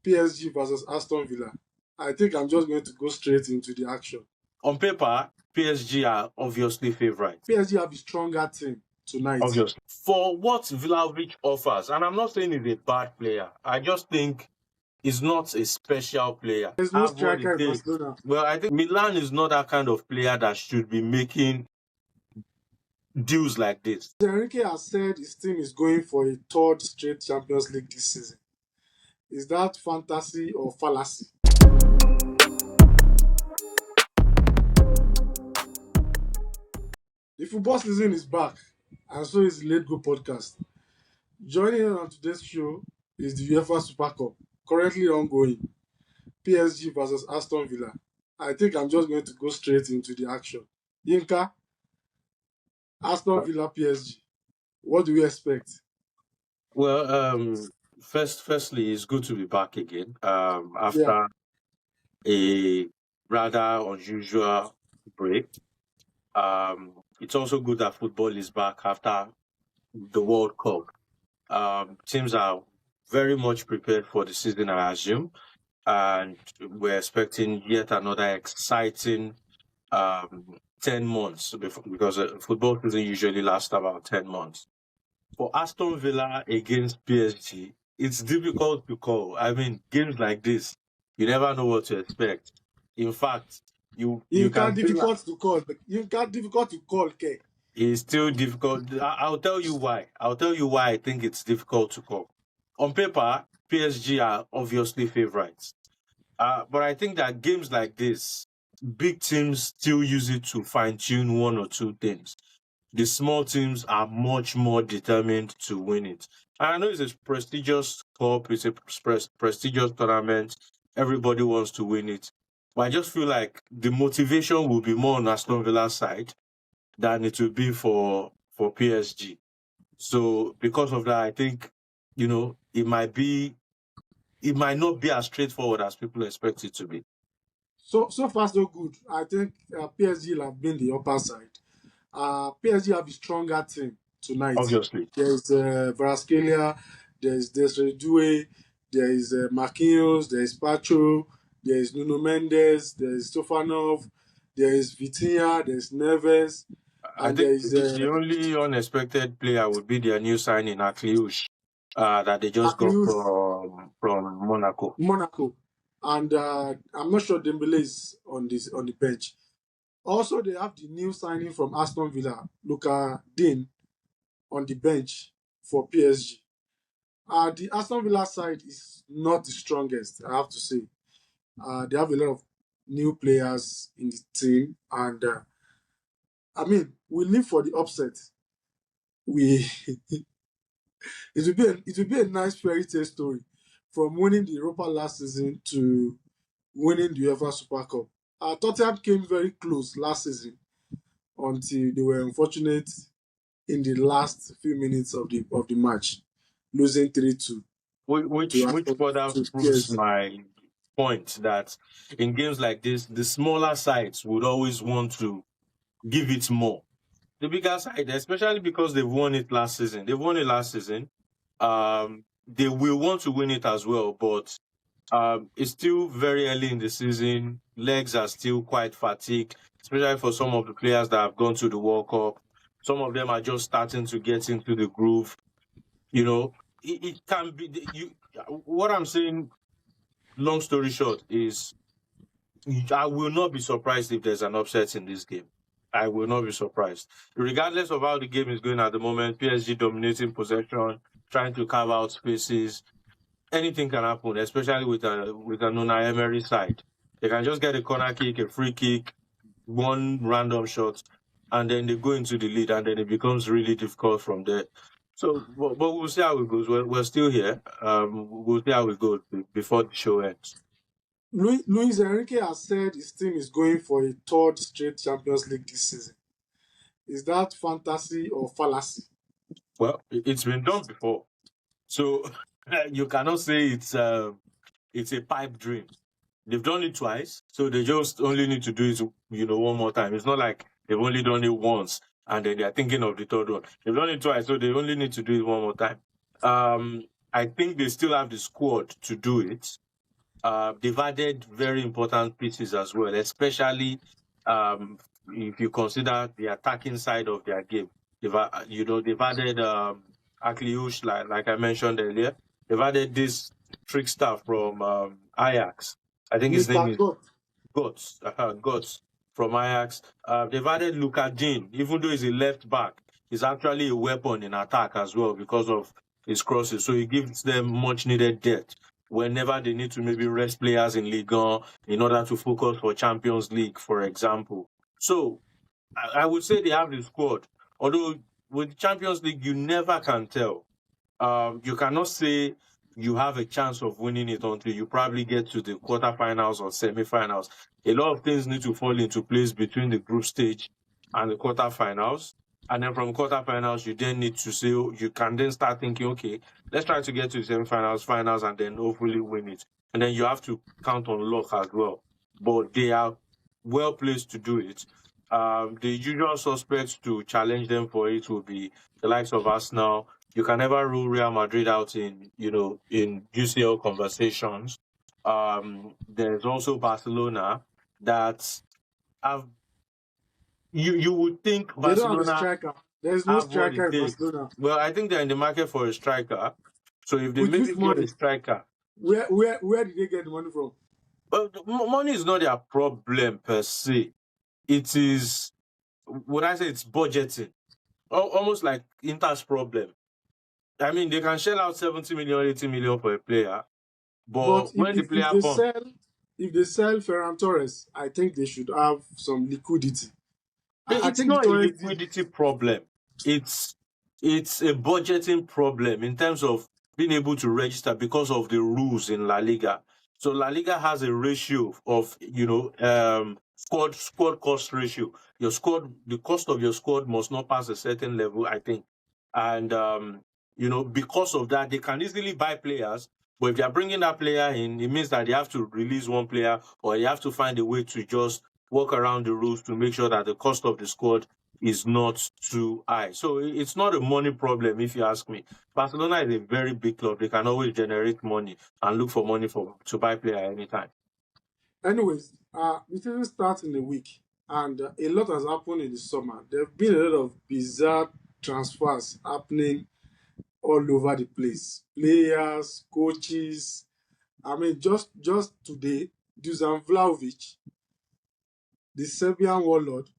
PSG versus Aston Villa. I think I'm just going to go straight into the action. On paper, PSG are obviously favourites. PSG have a stronger team tonight. Obviously. For what Vlahovic offers, and I'm not saying he's a bad player, I just think he's not a special player. There's no striker in Barcelona. Well, I think Milan is not that kind of player that should be making deals like this. Enrique has said his team is going for a third straight Champions League this season. Is that fantasy or fallacy? The football season is back, and so is the Late Go podcast. Joining in on today's show is the UEFA Super Cup, currently ongoing. PSG versus Aston Villa. I think I'm just going to go straight into the action. Yinka, Aston Villa PSG. What do we expect? Well, firstly, it's good to be back again. After a rather unusual break. It's also good that football is back after the World Cup. Teams are very much prepared for the season, I assume, and we're expecting yet another exciting 10 months because football season usually lasts about 10 months. For Aston Villa against PSG, it's difficult to call. I mean, games like this, you never know what to expect. In fact, you can't difficult to call. You can't difficult to call, okay? It's still difficult. I'll tell you why. I'll tell you why I think it's difficult to call. On paper, PSG are obviously favourites. But I think that games like this, big teams still use it to fine-tune one or two things. The small teams are much more determined to win it. And I know it's a prestigious cup, it's a prestigious tournament. Everybody wants to win it. But I just feel like the motivation will be more on Aston Villa's side than it will be for PSG. So because of that, I think, it might not be as straightforward as people expect it to be. So far so good. I think PSG will have been the upper side. PSG have a stronger team tonight. Obviously. There's Varaskelia, there's Desiree Doué, there is Marquinhos, there is Pacho, there is Nuno Mendes, there is Stofanov, there is Vitinha, there is Neves. I think the only unexpected player would be their new signing, Akliush, that they just got from Monaco. And I'm not sure Dembele is on the bench. Also, they have the new signing from Aston Villa, Luka Dean, on the bench for PSG. The Aston Villa side is not the strongest, I have to say. They have a lot of new players in the team, and we live for the upset. It will be a nice fairy tale story from winning the Europa last season to winning the UEFA Super Cup. Tottenham came very close last season until they were unfortunate in the last few minutes of the match, losing 3-2. Which further proves my point that in games like this, the smaller sides would always want to give it more. The bigger side, especially because they've won it last season. They will want to win it as well, but it's still very early in the season. Legs are still quite fatigued, especially for some of the players that have gone to the World Cup. Some of them are just starting to get into the groove. It can be. What I'm saying, long story short, is I will not be surprised if there's an upset in this game. I will not be surprised. Regardless of how the game is going at the moment, PSG dominating possession, trying to carve out spaces. Anything can happen, especially with a Unai Emery side. They can just get a corner kick, a free kick, one random shot, and then they go into the lead, and then it becomes really difficult from there. So, but we'll see how it goes. We're still here. We'll see how it goes before the show ends. Luis Enrique has said his team is going for a third straight Champions League this season. Is that fantasy or fallacy? Well, it's been done before. So you cannot say it's a pipe dream. They've done it twice, so they just only need to do it, one more time. It's not like they've only done it once and then they're thinking of the third one. They've done it twice, so they only need to do it one more time. I think they still have the squad to do it. They've added very important pieces as well, especially um, if you consider the attacking side of their game. They've added Akliush, like I mentioned earlier. They've added this trickster from Ajax. I think his name Mr. is God. Guts from Ajax. They've added Luka Dean, even though he's a left back, he's actually a weapon in attack as well because of his crosses. So he gives them much needed depth whenever they need to maybe rest players in Ligue 1 in order to focus for Champions League, for example. So I would say they have the squad. Although with Champions League, you never can tell. You cannot say you have a chance of winning it until you probably get to the quarterfinals or semifinals. A lot of things need to fall into place between the group stage and the quarterfinals. And then from quarterfinals, you then need to say, you can then start thinking, okay, let's try to get to the semifinals, finals, and then hopefully win it. And then you have to count on luck as well. But they are well placed to do it. The usual suspects to challenge them for it will be the likes of Arsenal. You can never rule Real Madrid out in UCL conversations. There's also Barcelona that have you would think They don't have a Barcelona striker. There is no have what striker it in takes. Barcelona. Well, I think they're in the market for a striker. So if they With maybe which get a money? striker, Where did they get the money from? well, money is not their problem per se. It is, would I say, it's budgeting, almost like Inter's problem. I mean, they can shell out 70 million, 80 million for a player, but But when the if player they comes, sell Ferran Torres, I think they should have some liquidity. I it's think the not a Torres deal. liquidity problem. It's it's a budgeting problem in terms of being able to register because of the rules in La Liga. So La Liga has a ratio of squad cost ratio. Your squad, the cost of your squad must not pass a certain level, I think, and because of that, they can easily buy players. But if they are bringing that player in, it means that they have to release one player, or you have to find a way to just work around the rules to make sure that the cost of the squad is not too high. So it's not a money problem, if you ask me. Barcelona is a very big club. They can always generate money and look for money to buy player anytime. Anyways, the season starts in a week, and a lot has happened in the summer. There have been a lot of bizarre transfers happening all over the place. Players, coaches. I mean, just today, Dusan Vlahovic, the Serbian warlord,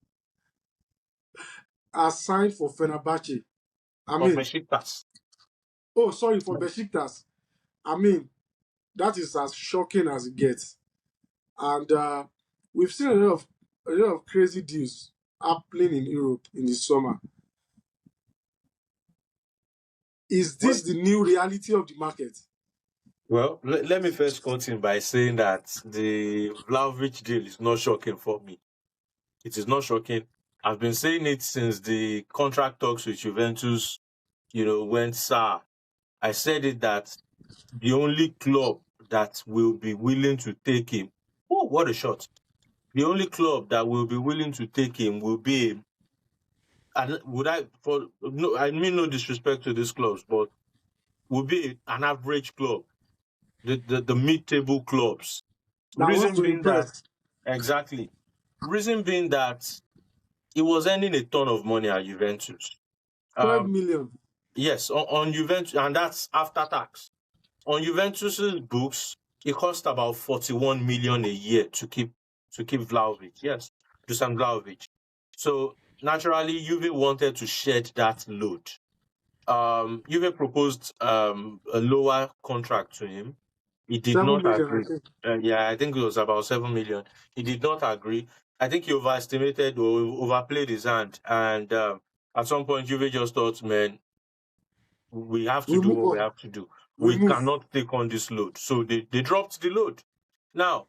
has signed for Fenerbahce. I For mean, Besiktas. oh, sorry, for Besiktas. I mean, that is as shocking as it gets. And we've seen a lot of crazy deals happening in Europe in the summer. Is Well, this the new reality of the market? let me first continue by saying that the Vlahovic deal is not shocking for me. It is not shocking. I've been saying it since the contract talks with Juventus, went sour. I said it that the only club that will be willing to take him. Oh, what a shot! The only club that will be willing to take him will be, and would I for no, I mean no disrespect to these clubs, but will be an average club, the mid-table clubs. That wants Reason to being that impress. exactly. Reason being that he was earning a ton of money at Juventus. 12 Um, million. yes, on Juventus, and that's after tax. On Juventus's books, it cost about 41 million a year to keep Vlahovic. Yes, Dusan Vlahovic. So naturally, Juve wanted to shed that load. Juve proposed a lower contract to him. He did 7 not million, I agree. think. Yeah, I think it was about 7 million. He did not agree. I think he overestimated or overplayed his hand, and at some point, Juve just thought, man, we have to We do move what we on. have to do. We We move. cannot take on this load. So they dropped the load. Now,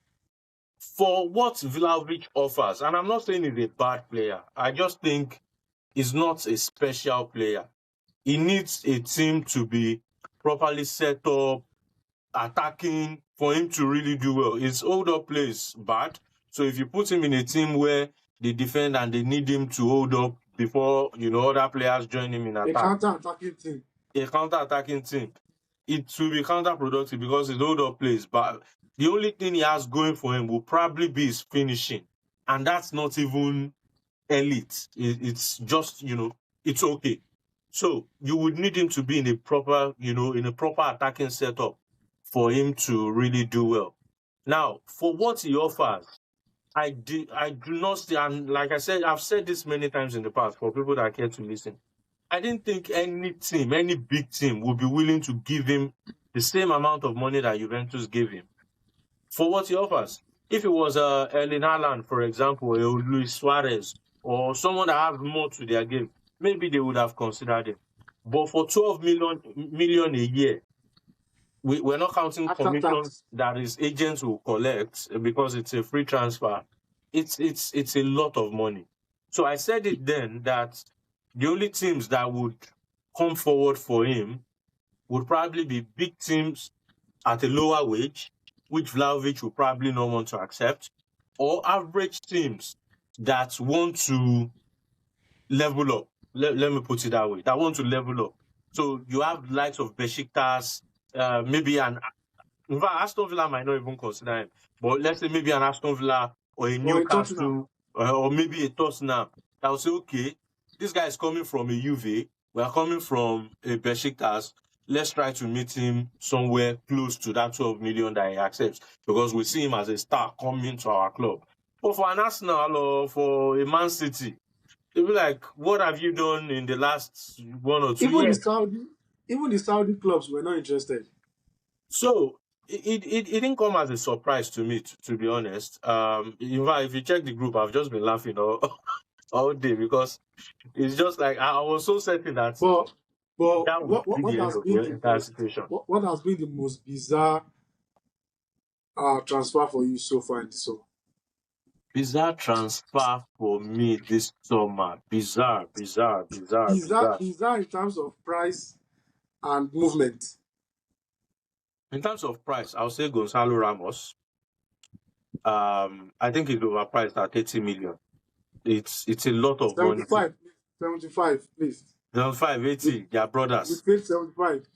for what Vlahovic offers, and I'm not saying he's a bad player, I just think he's not a special player. He needs a team to be properly set up, attacking, for him to really do well. His hold up play is bad. So if you put him in a team where they defend and they need him to hold up before other players join him in A attack, counter attacking team. a counter attacking team, it will be counterproductive because it's hold up plays. But the only thing he has going for him will probably be his finishing, and that's not even elite. It's just it's okay. So you would need him to be in a proper attacking setup for him to really do well. Now, for what he offers, I do not see, and like I said, I've said this many times in the past for people that care to listen. I didn't think any team, any big team, would be willing to give him the same amount of money that Juventus gave him for what he offers. If it was Erling Haaland, for example, or Luis Suarez, or someone that has more to their game, maybe they would have considered him. But for 12 million a year, we're not counting After commissions tax. that his agents will collect because it's a free transfer. It's a lot of money. So I said it then that the only teams that would come forward for him would probably be big teams at a lower wage, which Vlahovic will probably not want to accept, or average teams that want to level up. Let me put it that way. That want to level up. So you have the likes of Besiktas, maybe in fact, Aston Villa might not even consider him. But let's say maybe an Aston Villa or a Or in Tottenham. Newcastle or maybe a Tottenham that will say, okay, this guy is coming from a UV. We are coming from a Besiktas. Let's try to meet him somewhere close to that 12 million that he accepts because we see him as a star coming to our club. But for an Arsenal or for a Man City, they'll be like, what have you done in the last 1 or 2 years? Even the Saudi clubs were not interested. So it didn't come as a surprise to me, to be honest. In fact, if you check the group, I've just been laughing all day because it's just like I was so certain that But that would be what the end has of been the the entire most situation. what has been the most bizarre transfer for you so far in the summer? Bizarre transfer for me this summer. Bizarre. Bizarre in terms of price and movement. In terms of price, I'll say Gonzalo Ramos. I think it's overpriced at 80 million. It's a lot of money. 75, 75, please. 75, We 80, they are we brothers. paid 75.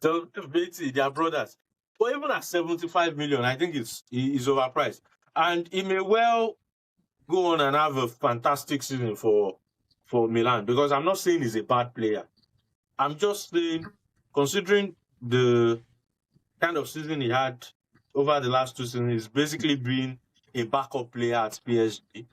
75, 80, they are brothers. But even at 75 million, I think it's overpriced. And he may well go on and have a fantastic season for Milan because I'm not saying he's a bad player. I'm just saying, considering the kind of season he had over the last 2 seasons, he's basically been a backup player at PSG.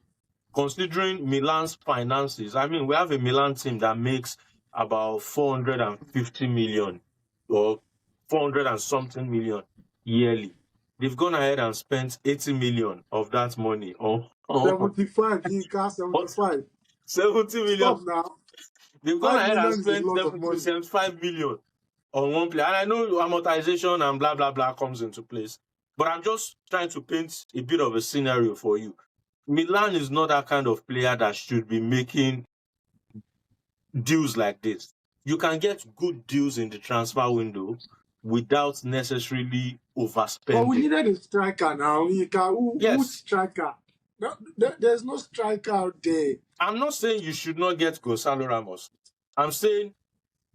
Considering Milan's finances, I mean, we have a Milan team that makes about 450 million or 400 and something million yearly. They've gone ahead and spent 80 million of that money on 75, Inca, what? 75. 70 million. Stop now. They've gone 5 ahead and million is a spent lot of 70, money. 75 million on one player. And I know amortization and blah, blah, blah comes into place. But I'm just trying to paint a bit of a scenario for you. Milan is not that kind of player that should be making deals like this. You can get good deals in the transfer window without necessarily But we overspending. needed a striker now. Inca, which Yes, striker? No, there's no striker out there. I'm not saying you should not get Gonzalo Ramos. I'm saying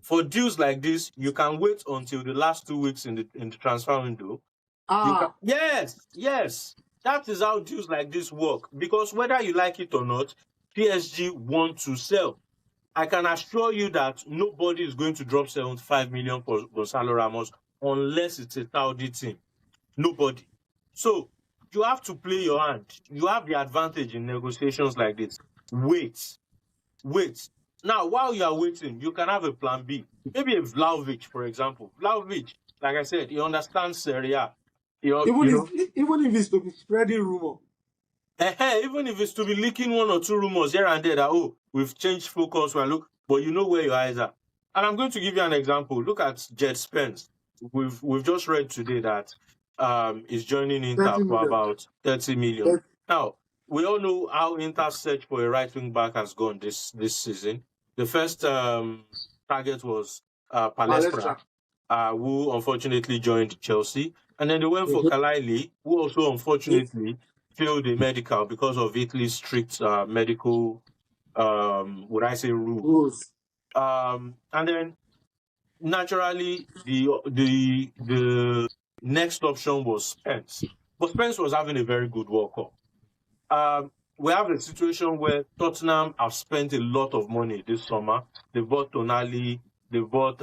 for deals like this, you can wait until the last 2 weeks in the transfer window. Yes. That is how deals like this work. Because whether you like it or not, PSG want to sell. I can assure you that nobody is going to drop 75 million for Gonzalo Ramos unless it's a Saudi team. Nobody. So you have to play your hand. You have the advantage in negotiations like this. Wait. Now, while you are waiting, you can have a plan B. Maybe a Vlahovic, for example. Vlahovic, like I said, he understands Serie A. Even if it's to be spreading rumor. Even if it's to be leaking 1 or 2 rumors here and there that, oh, we've changed focus, but you know where your eyes are. And I'm going to give you an example. Look at Jet Spence. We've just read today that is joining 30 Inter for million. about 30 million. Now, we all know how Inter's search for a right wing back has gone this season. The first target was Palestra, who unfortunately joined Chelsea. And then they went for Kalaili, who also unfortunately failed the medical because of Italy's strict medical, would I say, rule. Rules. And then naturally the next option was Spence. But Spence was having a very good World Cup. We have a situation where Tottenham have spent a lot of money this summer. They bought Tonali, they bought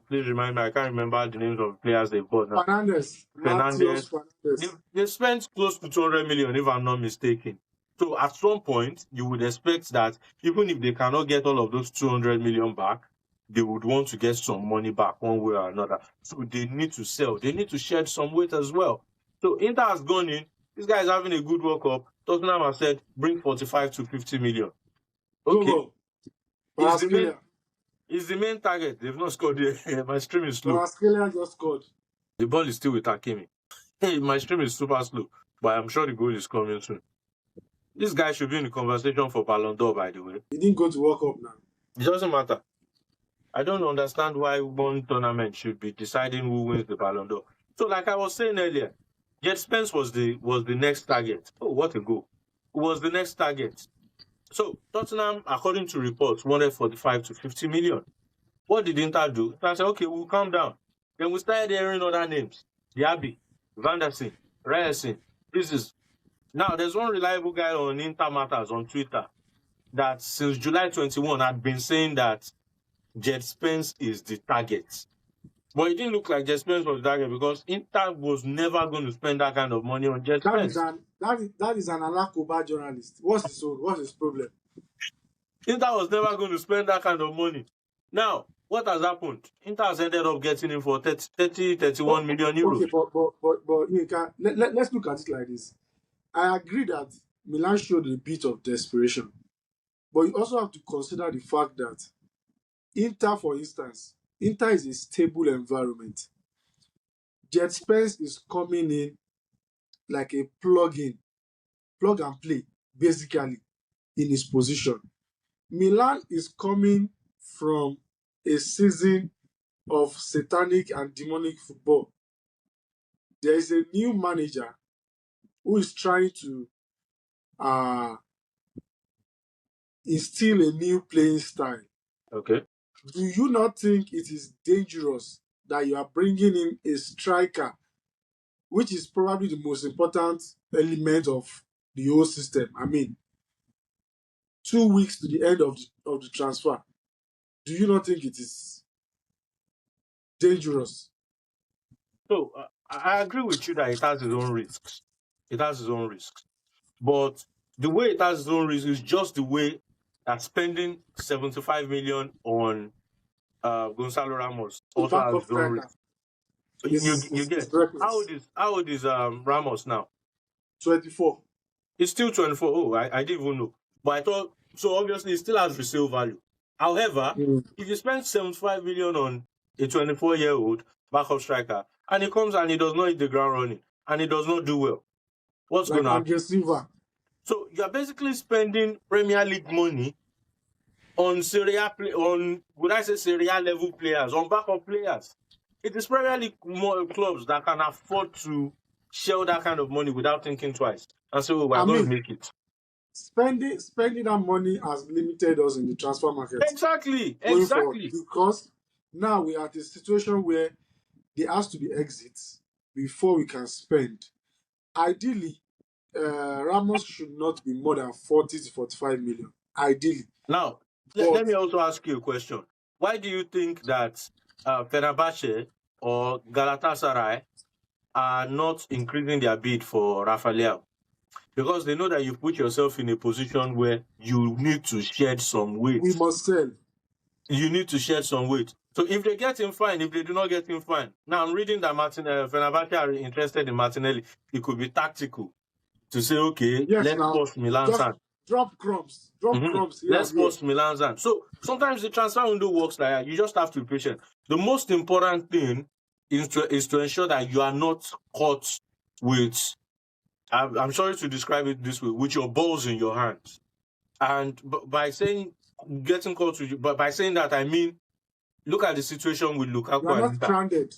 please remind me, I can't remember the names of the players they bought now. Fernandez, Matheus Fernandez. Fernandez. They spent close to 200 million, if I'm not mistaken. So at some point, you would expect that even if they cannot get all of those 200 million back, they would want to get some money back one way or another. So they need to sell. They need to shed some weight as well. So Inter has gone in. This guy is having a good World Cup. Tottenham has said, bring 45 to 50 million. Okay. Go. Is the main Kvaratskhelia. is the main target. They've not scored yet. My stream is slow. Kvaratskhelia just scored. The ball is still with Hakimi. Hey, my stream is super slow, but I'm sure the goal is coming soon. This guy should be in the conversation for Ballon d'Or, by the way. He didn't go to World Cup now. It doesn't matter. I don't understand why one tournament should be deciding who wins the Ballon d'Or. So, like I was saying earlier, Jet Spence was the next target. Oh, what a goal! Was the next target. So Tottenham, according to reports, wanted 45 to 50 million. What did Inter do? Inter said, okay, we'll calm down. Then we started hearing other names. Diaby, Van der Seen, Ryerson. Now, there's one reliable guy on Inter Matters on Twitter that since July 21 had been saying that Jet Spence is the target. But it didn't look like Jet Spence was the target because Inter was never going to spend that kind of money on Jet Spence. That is an Alakoba journalist. What's his problem? Inter was never going to spend that kind of money. Now, what has happened? Inter has ended up getting him for 31 million euros. Okay, but let's look at it like this. I agree that Milan showed a bit of desperation. But you also have to consider the fact that Inter, for instance, Inter is a stable environment. Jet Spence is coming in like a plug and play, basically, in his position. Milan is coming from a season of satanic and demonic football. There is a new manager who is trying to instill a new playing style. Okay. Do you not think it is dangerous that you are bringing in a striker, which is probably the most important element of the whole system? I mean, 2 weeks to the end of the transfer. Do you not think it is dangerous? So, I agree with you that it has its own risks. It has its own risks. But the way it has its own risks is just the way that spending 75 million on Gonzalo Ramos also has its own risks. You get how old is Ramos now? 24. He's still 24. Oh, I didn't even know. But I thought so. Obviously, it still has resale value. However, if you spend 75 million on a 24-year-old backup striker and he comes and he does not hit the ground running and he does not do well, what's going to happen? So you're basically spending Premier League money on Serie A Serie A level players, on backup players. It is Premier League clubs that can afford to shell that kind of money without thinking twice. And so we're going to make it. Spending that money has limited us in the transfer market. Exactly. Because now we are at a situation where there has to be exits before we can spend. Ideally, Ramos should not be more than 40 to 45 million. Ideally. Now, let me also ask you a question. Why do you think that Fenerbahce or Galatasaray are not increasing their bid for Rafael? Because they know that you've put yourself in a position where you need to shed some weight. We must sell. You need to shed some weight. So if they get him, fine. If they do not get him, fine. Now I'm reading that Fenerbahce are interested in Martinelli. It could be tactical to say, okay, let's force Milan's hand. Drop crumbs. Let's force Milan's hand. So sometimes the transfer window works like that. You just have to be patient. The most important thing is to ensure that you are not caught with, I'm sorry to describe it this way, with your balls in your hands. And by saying getting caught with you, but by saying that, I mean, look at the situation with Lukaku and Inter. Stranded.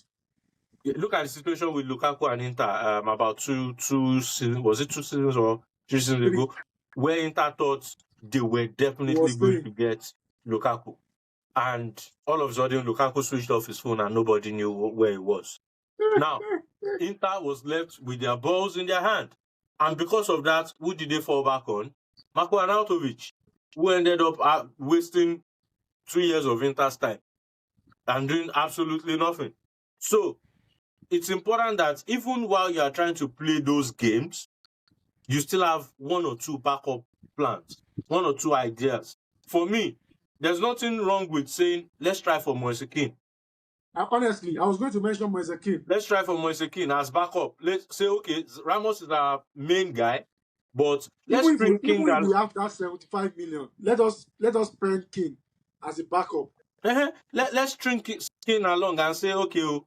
Look at the situation with Lukaku and Inter about two seasons, was it 2 seasons or 3 seasons ago, where Inter thought they were definitely going to get Lukaku. and all of a sudden Lukaku switched off his phone and nobody knew where he was. Now, Inter was left with their balls in their hand. And because of that, who did they fall back on? Marco Arnautovic, who ended up wasting 2 years of Inter's time and doing absolutely nothing. So it's important that even while you are trying to play those games, you still have one or two backup plans, one or two ideas. For me, there's nothing wrong with saying, let's try for Moise Kean. Honestly, I was going to mention Moise Kean. Let's try for Moise Kean as backup. Let's say, okay, Ramos is our main guy, but let's Even bring Kean. if we have that 75 million, let us spend Kean as a backup. Let's string Kean along and say, okay,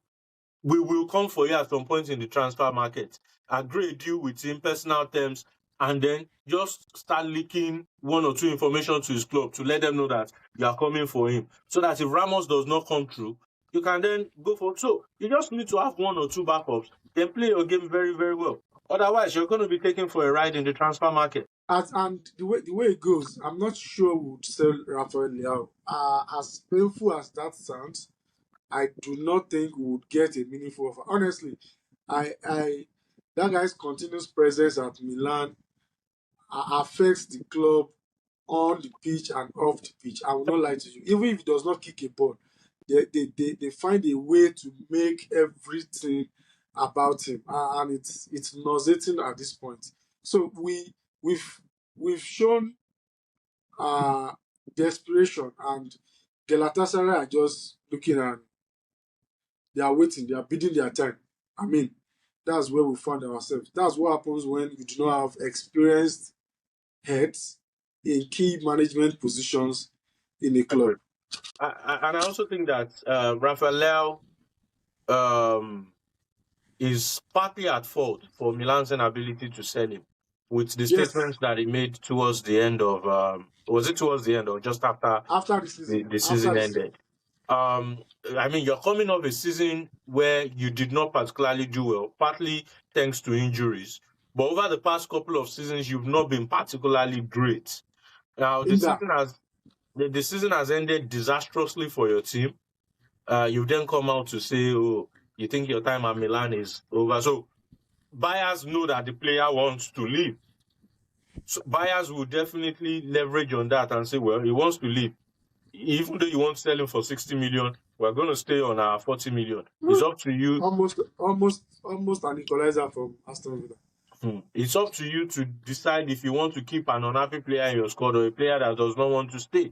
we will come for you at some point in the transfer market, agree a deal with him, personal terms, and then just start leaking one or two information to his club to let them know that you are coming for him. So that if Ramos does not come through, you can then go for it. So you just need to have one or two backups, then play your game very, very well. Otherwise, you're going to be taken for a ride in the transfer market. And the way it goes, I'm not sure we would sell Rafael Leao. As painful as that sounds, I do not think we would get a meaningful offer. Honestly, I that guy's continuous presence at Milan affects the club on the pitch and off the pitch. I will not lie to you. Even if he does not kick a ball, they find a way to make everything about him, and it's nauseating at this point. So we've shown uh, desperation, and Galatasaray are just looking and they are waiting, they are bidding their time. I mean, that's where we find ourselves. That's what happens when you do not have experienced heads in key management positions in a club. And I also think that Rafael um, is partly at fault for Milan's inability to sell him with the Yes, statements that he made towards the end of was it towards the end or just after after the season, the after season the season, ended. I mean, you're coming off a season where you did not particularly do well, partly thanks to injuries. But over the past couple of seasons, you've not been particularly great. Now, either. the season has ended disastrously for your team. You then come out to say, oh, you think your time at Milan is over. So buyers know that the player wants to leave. So buyers will definitely leverage on that and say, well, he wants to leave. Even though you want to sell him for 60 million, we're going to stay on our 40 million. It's up to you. Almost an equalizer from Aston Villa. It's up to you to decide if you want to keep an unhappy player in your squad or a player that does not want to stay.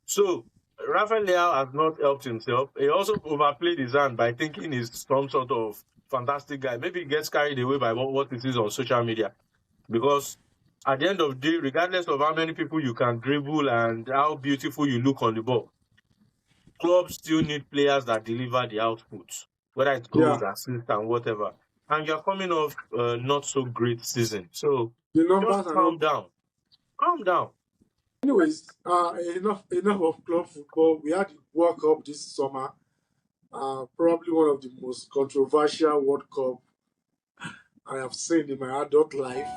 So Rafael Leao has not helped himself. He also overplayed his hand by thinking he's some sort of fantastic guy. Maybe he gets carried away by what it is on social media. Because at the end of the day, regardless of how many people you can dribble and how beautiful you look on the ball, clubs still need players that deliver the output, whether it goes, Yeah, assists, and whatever. And you're coming off a not so great season. So the just numbers are calm not good. down. Calm down. Anyways, enough of club football. We had the World Cup this summer. Probably one of the most controversial World Cup I have seen in my adult life.